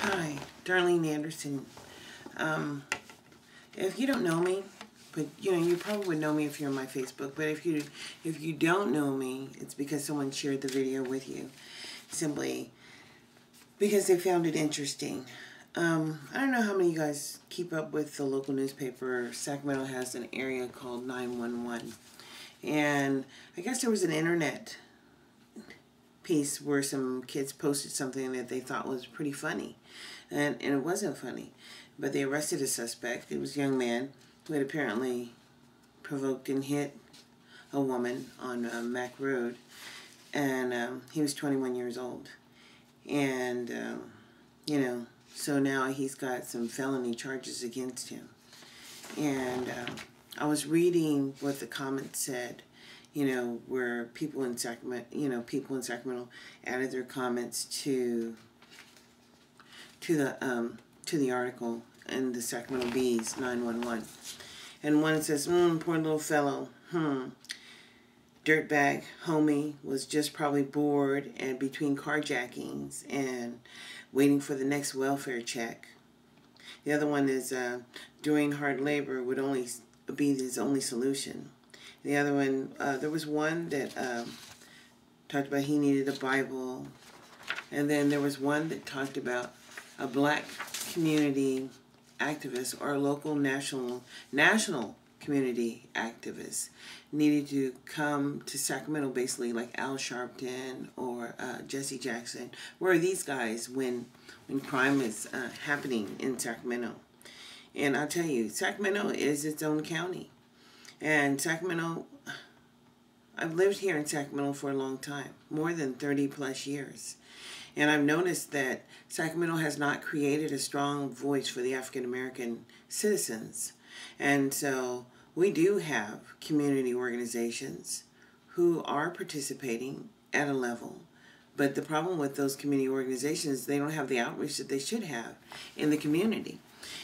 Hi, Darlene Anderson. If you don't know me, but you probably would know me if you're on my Facebook. But if you don't know me, it's because someone shared the video with you, simply because they found it interesting. I don't know how many of you guys keep up with the local newspaper. Sacramento has an area called 911, and I guess there was an internet piece where some kids posted something that they thought was pretty funny, and it wasn't funny, but they arrested a suspect. It was a young man who had apparently provoked and hit a woman on Mac Road, and he was 21 years old, and so now he's got some felony charges against him. And I was reading what the comments said, where people in Sacramento, added their comments to the article in the Sacramento Bee's 911. And one says, poor little fellow, dirtbag homie was just probably bored and between carjackings and waiting for the next welfare check. The other one is doing hard labor would only be his only solution. The other one, there was one that talked about he needed a Bible. And then there was one that talked about a black community activist or a local national community activist needed to come to Sacramento, basically like Al Sharpton or Jesse Jackson. Where are these guys when crime is happening in Sacramento? And I'll tell you, Sacramento is its own county. And Sacramento, I've lived here in Sacramento for a long time, more than 30 plus years. And I've noticed that Sacramento has not created a strong voice for the African American citizens. And so we do have community organizations who are participating at a level. But the problem with those community organizations, they don't have the outreach that they should have in the community.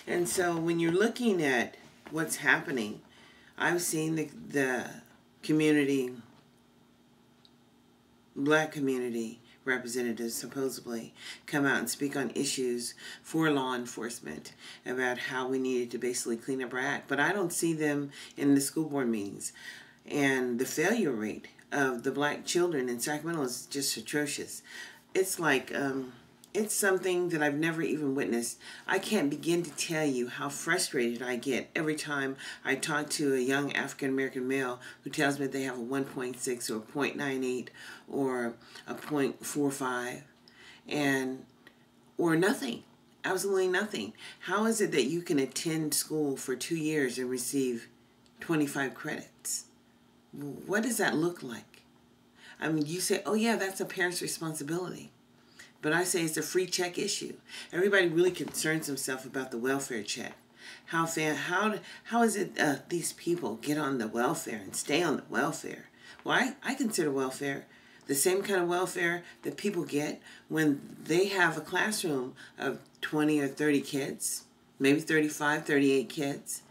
And so when you're looking at what's happening, I've seen the community, black community representatives supposedly come out and speak on issues for law enforcement about how we needed to basically clean up our act. But I don't see them in the school board meetings. And the failure rate of the black children in Sacramento is just atrocious. It's like, it's something that I've never even witnessed. I can't begin to tell you how frustrated I get every time I talk to a young African-American male who tells me they have a 1.6 or a 0.98 or a 0.45 or nothing, absolutely nothing. How is it that you can attend school for 2 years and receive 25 credits? What does that look like? I mean, you say, oh yeah, that's a parent's responsibility. But I say it's a free check issue. Everybody really concerns themselves about the welfare check. How is it these people get on the welfare and stay on the welfare? Well, I consider welfare the same kind of welfare that people get when they have a classroom of 20 or 30 kids, maybe 35, 38 kids,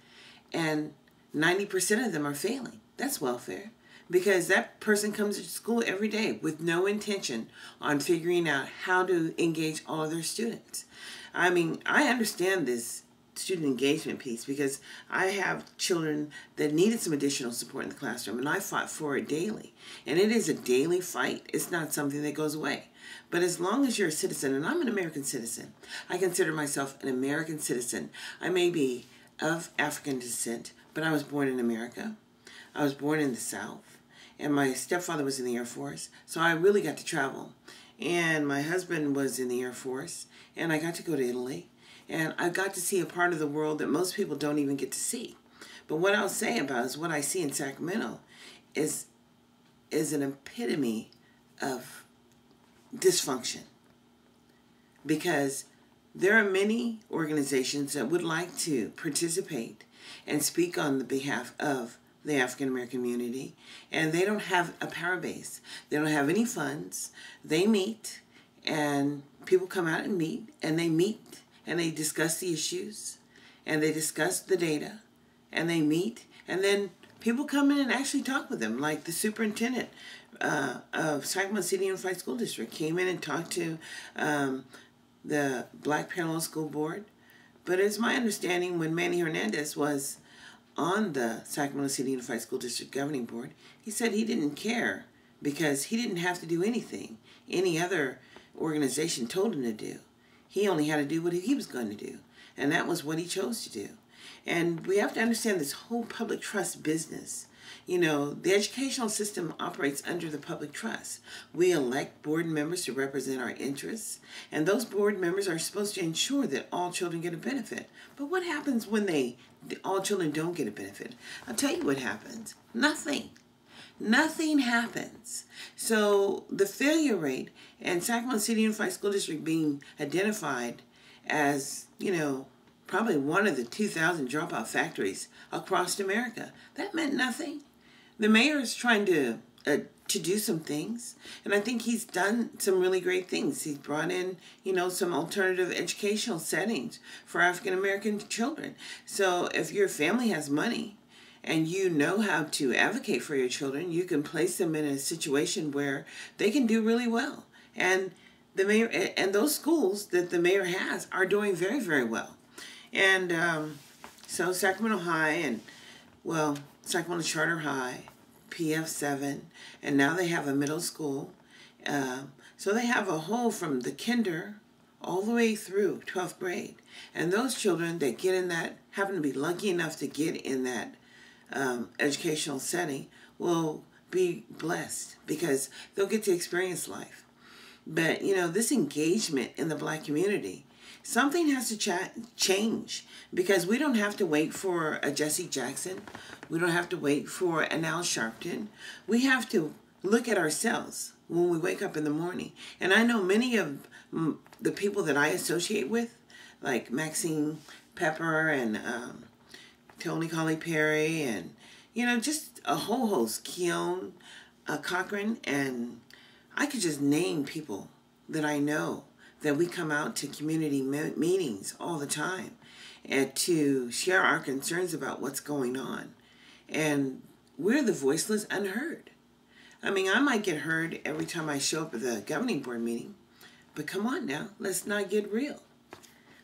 and 90% of them are failing. That's welfare. Because that person comes to school every day with no intention on figuring out how to engage all of their students. I mean, I understand this student engagement piece because I have children that needed some additional support in the classroom, and I fought for it daily. And it is a daily fight. It's not something that goes away. But as long as you're a citizen, and I'm an American citizen, I consider myself an American citizen. I may be of African descent, but I was born in America. I was born in the South. And my stepfather was in the Air Force, so I really got to travel. And my husband was in the Air Force, and I got to go to Italy. And I got to see a part of the world that most people don't even get to see. But what I'll say about is what I see in Sacramento is an epitome of dysfunction. Because there are many organizations that would like to participate and speak on the behalf of the African American community, and they don't have a power base. They don't have any funds. They meet, and people come out and meet, and they discuss the issues, and they discuss the data, and they meet, and then people come in and actually talk with them, like the superintendent of Sacramento City Unified School District came in and talked to the Black Parallel School Board. But it's my understanding when Manny Hernandez was on the Sacramento City Unified School District Governing Board, he said he didn't care because he didn't have to do anything any other organization told him to do. He only had to do what he was going to do, and that was what he chose to do. And we have to understand this whole public trust business. You know, the educational system operates under the public trust. We elect board members to represent our interests, and those board members are supposed to ensure that all children get a benefit. But what happens when all children don't get a benefit? I'll tell you what happens. Nothing. Nothing happens. So the failure rate, and Sacramento City Unified School District being identified as, you know, probably one of the 2,000 dropout factories across America, that meant nothing. The mayor is trying to do some things, and I think he's done some really great things. He's brought in, you know, some alternative educational settings for African American children. So if your family has money and you know how to advocate for your children, you can place them in a situation where they can do really well. And the mayor and those schools that the mayor has are doing very, very well. And so Sacramento High and, well, Sacramento Charter High, PF7, and now they have a middle school. So they have a whole from the kinder all the way through 12th grade. And those children that get in that, happen to be lucky enough to get in that educational setting, will be blessed because they'll get to experience life. But, you know, this engagement in the Black community, something has to change because we don't have to wait for a Jesse Jackson. We don't have to wait for an Al Sharpton. We have to look at ourselves when we wake up in the morning. And I know many of the people that I associate with, like Maxine Pepper and Tony Colley Perry and, you know, just a whole host, Keon Cochran, and I could just name people that I know that we come out to community meetings all the time and to share our concerns about what's going on. And we're the voiceless unheard. I mean, I might get heard every time I show up at the governing board meeting, but come on now, let's not get real.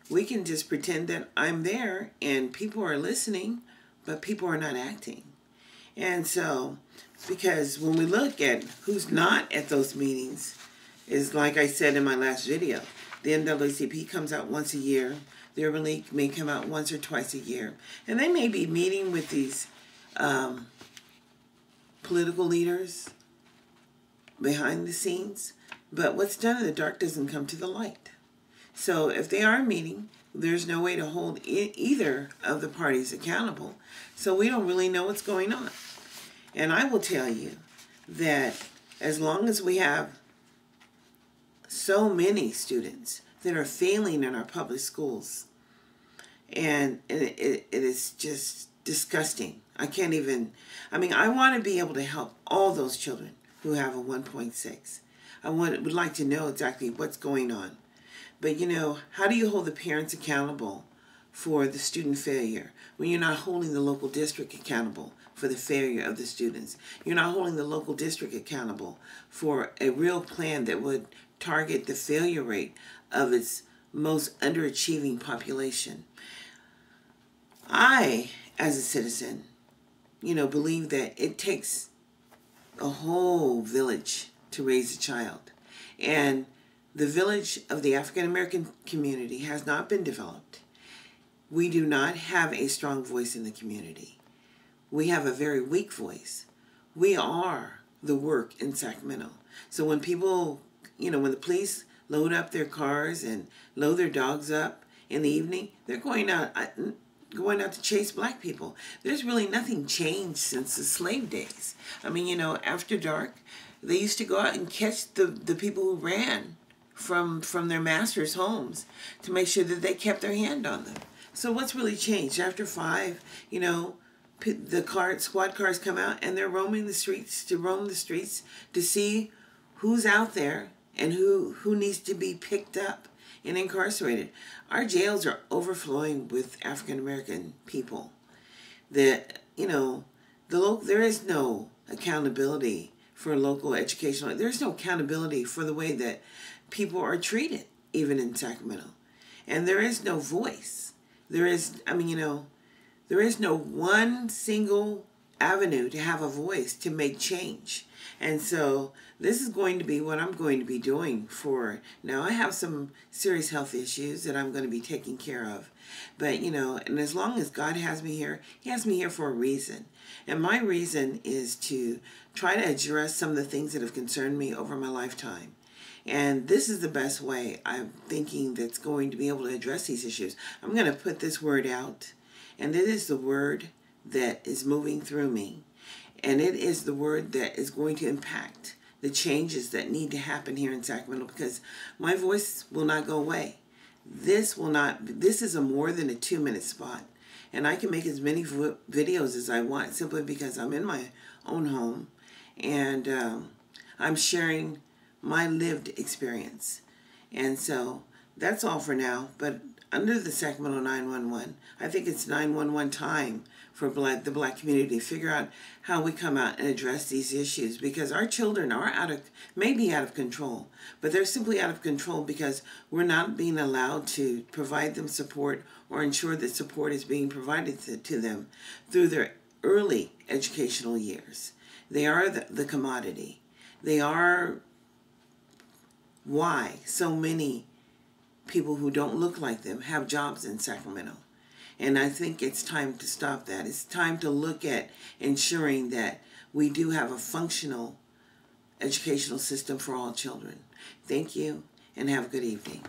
We can just pretend that I'm there and people are listening, but people are not acting. And so, because when we look at who's not at those meetings, is like I said in my last video, the NAACP comes out once a year. The Urban League may come out once or twice a year. And they may be meeting with these political leaders behind the scenes, but what's done in the dark doesn't come to the light. So if they are meeting, there's no way to hold either of the parties accountable. So we don't really know what's going on. And I will tell you that as long as we have so many students that are failing in our public schools, and it is just disgusting. I can't even, I mean, I want to be able to help all those children who have a 1.6. I would like to know exactly what's going on. But, you know, how do you hold the parents accountable for the student failure when you're not holding the local district accountable for the failure of the students? You're not holding the local district accountable for a real plan that would target the failure rate of its most underachieving population. I, as a citizen, you know, believe that it takes a whole village to raise a child. And the village of the African American community has not been developed. We do not have a strong voice in the community. We have a very weak voice. We are the work in Sacramento. So when people, you know, when the police load up their cars and load their dogs up in the evening, they're going out to chase black people. There's really nothing changed since the slave days. I mean, you know, after dark, they used to go out and catch the people who ran from their masters' homes to make sure that they kept their hand on them. So what's really changed? After 5, you know, the squad cars come out and they're roaming the streets to see who's out there and who needs to be picked up and incarcerated. Our jails are overflowing with African American people. That, you know, there is no accountability for local educational. There's no accountability for the way that people are treated. even in Sacramento. And there is no voice. There is, there is no one single avenue to have a voice to make change. And so this is going to be what I'm going to be doing for now. I have some serious health issues that I'm going to be taking care of. But, and as long as God has me here, He has me here for a reason. And my reason is to try to address some of the things that have concerned me over my lifetime. And this is the best way I'm thinking that's going to be able to address these issues. I'm going to put this word out, and it is the word that is moving through me. And it is the word that is going to impact the changes that need to happen here in Sacramento, because my voice will not go away. This is a more than a 2-minute spot. And I can make as many videos as I want simply because I'm in my own home and I'm sharing my lived experience. And so that's all for now. But under the Sacramento 911, I think it's 911 time for the Black community to figure out how we come out and address these issues, because our children are may be out of control, but they're simply out of control because we're not being allowed to provide them support or ensure that support is being provided to them through their early educational years. They are the commodity. They are why so many people who don't look like them have jobs in Sacramento. And I think it's time to stop that. It's time to look at ensuring that we do have a functional educational system for all children. Thank you, and have a good evening.